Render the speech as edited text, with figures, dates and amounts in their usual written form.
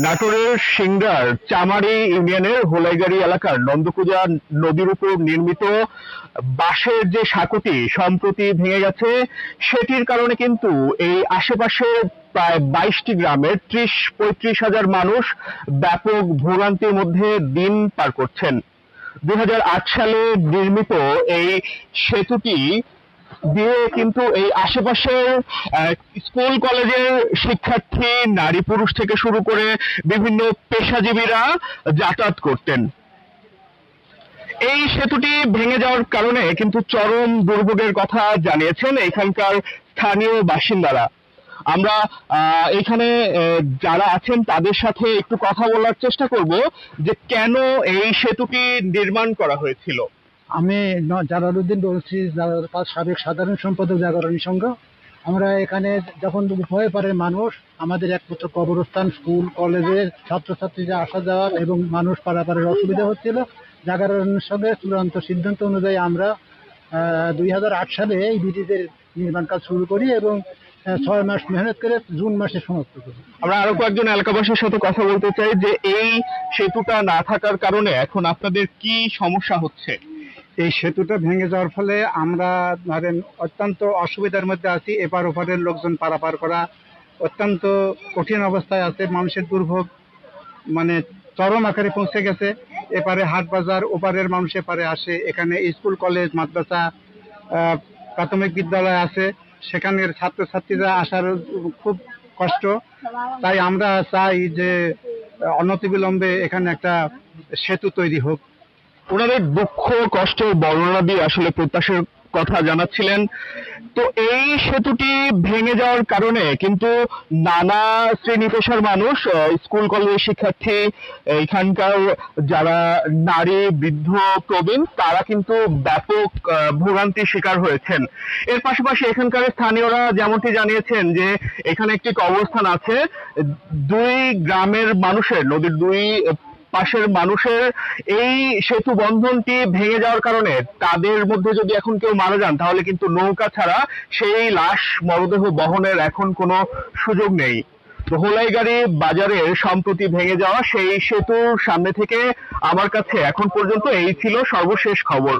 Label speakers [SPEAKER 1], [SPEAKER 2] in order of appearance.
[SPEAKER 1] নাটোরের সিংড়ার চামারি ইউনিয়নের হোলাইগাড়ি এলাকার নন্দকুজা নদীর উপর নির্মিত বাঁশের যে সাঁকোটি সম্প্রতি ভেঙে গেছে, সেটির কারণে কিন্তু এই আশেপাশে প্রায় 22টি গ্রামের 30-35 হাজার মানুষ ব্যাপক ভোগান্তির মধ্যে দিন পার করছেন। 2008 সালে নির্মিত এই সেতুটি দিয়ে কিন্তু এই আশেপাশের স্কুল কলেজের শিক্ষার্থী, নারী পুরুষ থেকে শুরু করে বিভিন্ন পেশাজীবীরা যাতায়াত করতেন। এই সেতুটি ভেঙে যাওয়ার কারণে কিন্তু চরম দুর্ভোগের কথা জানিয়েছেন এখানকার স্থানীয় বাসিন্দারা। আমরা এখানে যারা আছেন তাদের সাথে একটু কথা বলার চেষ্টা করব যে কেন এই সেতুটি নির্মাণ করা হয়েছিল।
[SPEAKER 2] আমি জালালউদ্দিন বলছি, সাবেক সাধারণ সম্পাদক জাগরণী সংঘ। আমরা এখানে যখন উভয় পারের মানুষ, আমাদের একমাত্র কবরস্থান, স্কুল কলেজের ছাত্রছাত্রীরা আসা যাওয়ার এবং মানুষ পারাপারের অসুবিধা হচ্ছিল। জাগরণীর সঙ্গে চূড়ান্ত সিদ্ধান্ত অনুযায়ী আমরা 2008 সালে এই ব্রিজের নির্মাণ কাজ শুরু করি এবং 6 মাস মেহনত করে জুন মাসে সমাপ্ত করি।
[SPEAKER 1] আমরা আরো কয়েকজন এলাকাবাসীর সাথে কথা বলতে চাই যে এই সেতুটা না থাকার কারণে এখন আপনাদের কি সমস্যা হচ্ছে।
[SPEAKER 2] এই সেতুটা ভেঙে যাওয়ার ফলে আমরা ধরেন অত্যন্ত অসুবিধার মধ্যে আছি। এপার ওপারের লোকজন পারাপার করা অত্যন্ত কঠিন অবস্থায় আছে। মানুষের দুর্ভোগ মানে চরম আকারে পৌঁছে গেছে। এপারে হাট বাজার, ওপারের মানুষ এপারে আসে। এখানে স্কুল কলেজ মাদ্রাসা প্রাথমিক বিদ্যালয় আছে, সেখানের ছাত্রছাত্রীরা আসার খুব কষ্ট। তাই আমরা চাই যে অনতিবিলম্বে এখানে একটা সেতু তৈরি হোক।
[SPEAKER 1] ওনাদের দুঃখ কষ্টের বর্ণনা দিয়ে আসলে প্রত্যাশার কথা জানাচ্ছিলেন। তো এই সেতুটি ভেঙে যাওয়ার কারণে কিন্তু নানা শ্রেণী পেশার মানুষ, স্কুল কলেজের শিক্ষার্থী, এখানকার যারা নারী, বৃদ্ধ, প্রবীণ, তারা কিন্তু ব্যাপক ভোগান্তির শিকার হয়েছেন। এর পাশাপাশি এখানকার স্থানীয়রা যেমনটি জানিয়েছেন যে এখানে একটি কবরস্থান আছে। দুই গ্রামের মানুষের, নদীর দুই পাশের মানুষের এই সেতু বন্ধনটি ভেঙে যাওয়ার কারণে তাদের মধ্যে যদি এখন কেউ মারা যান তাহলে কিন্তু নৌকা ছাড়া সেই লাশ মরদেহ বহনের এখন কোনো সুযোগ নেই। তো হোলাইগাড়ি বাজারের সম্প্রতি ভেঙে যাওয়া সেই সেতুর সামনে থেকে আমার কাছে এখন পর্যন্ত এই ছিল সর্বশেষ খবর।